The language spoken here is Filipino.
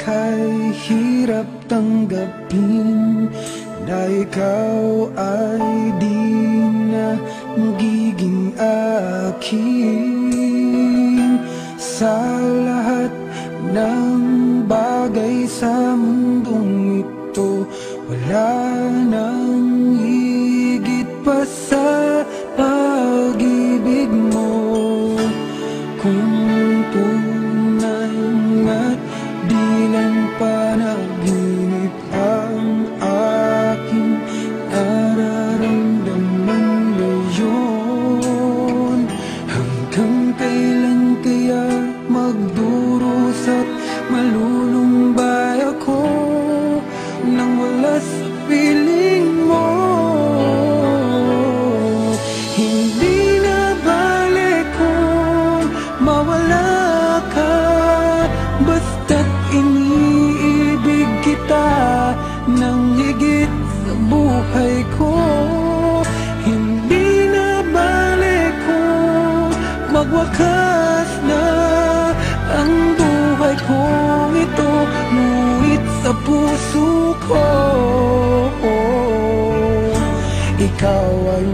ika'y hirap tanggapin na ikaw ay di na magiging akin. Sa lahat ng bagay sa mundong ito, wala nang higit pa sa pag-ibig mo. Kung tunay nga't di lang panaginip ang aking nararamdaman ngayon, hanggang kailan kaya magdurusa at malulumbay ako nang wala sa piling mo? Hindi na balik kung mawala ka, basta't iniibig kita nang higit sa buhay ko. Hindi na balik kung magwakas na ang buhay kong ito, ngunit sa puso ko ikaw ay